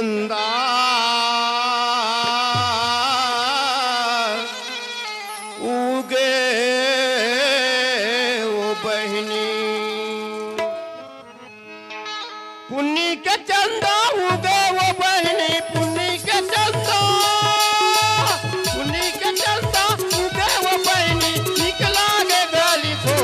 चंदा उगे ओ बहनी पुन्नी के चंदा उगे वो बहनी पुन्नी के चंदा उगे वो बहनी निकला गे गली को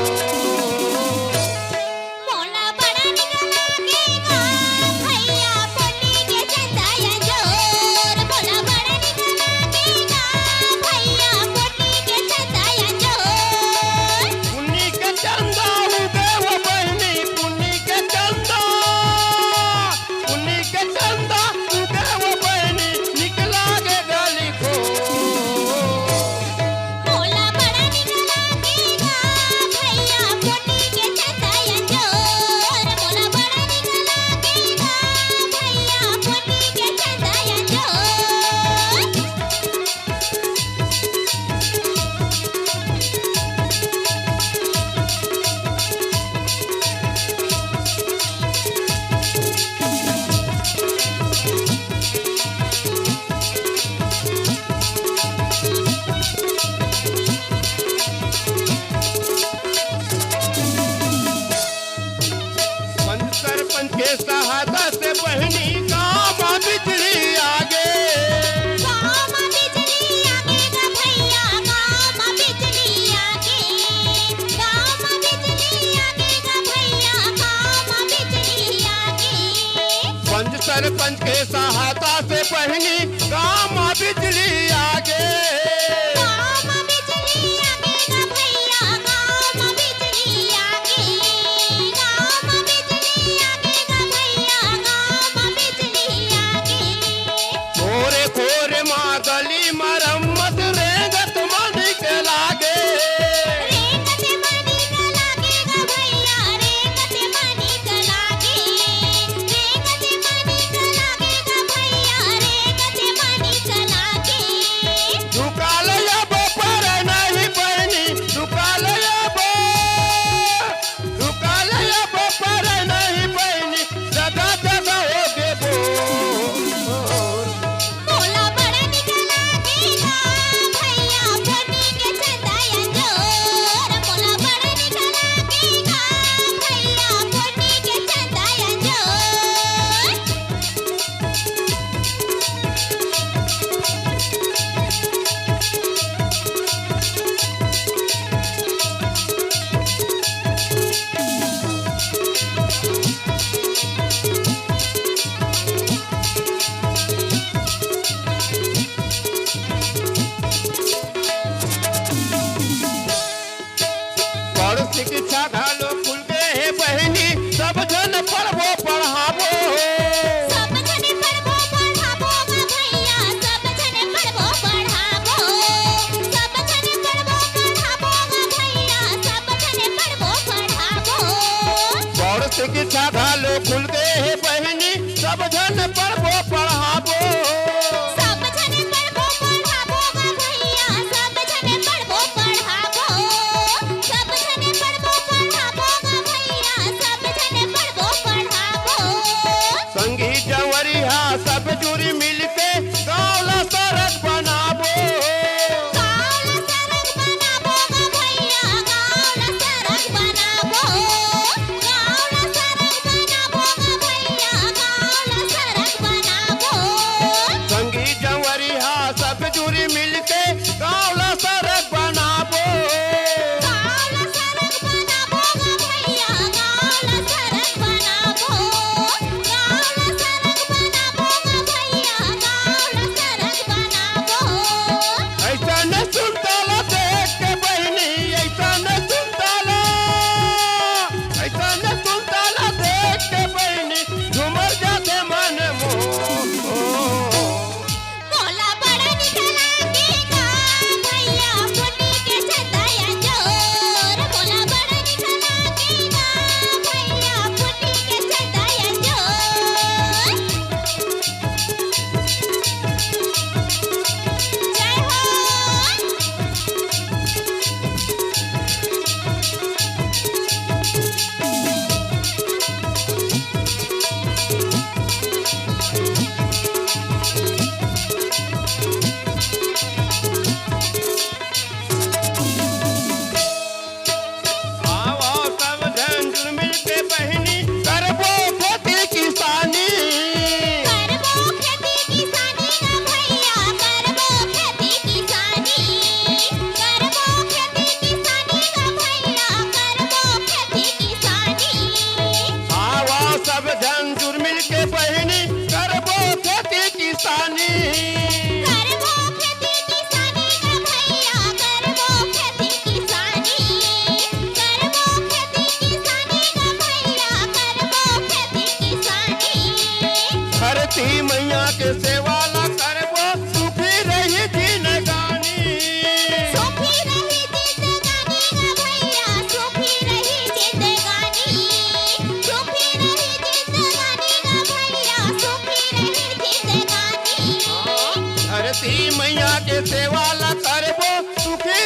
सरपंच के सहायता से बहनी गाँव बिजली आगे पंच सरपंच के सहायता से बहनी गाँव बिजली आगे गली मरम्मत रेंगत मनी के लागे दुकाल अब पर नहीं बहनी दुकाल अब पर नहीं बहनी जगह जगह हो गे बोल शिक्षा ढालो खुल गए बहनी सब जन पढ़बो पढ़ाबो सब जने पढ़बो पढ़ाबो भैया सब जने पढ़बो पढ़ाबो सब जने पढ़बो पढ़ाबो भैया सब जने पढ़बो पढ़ाबो और शिक्षा ढालो खुल गए बहनी सब जन पढ़बो पढ़ाबो सब जने पढ़बो पढ़ाबो भैया सब जने पढ़बो पढ़ाबो सब जने संगी जवरिया सब जुरी मिलके गाँव सड़क बनाबो भैया गाँव सड़क बनाबो भैया गाँव सड़क धरती मैया के सेवा ला करबो सुखी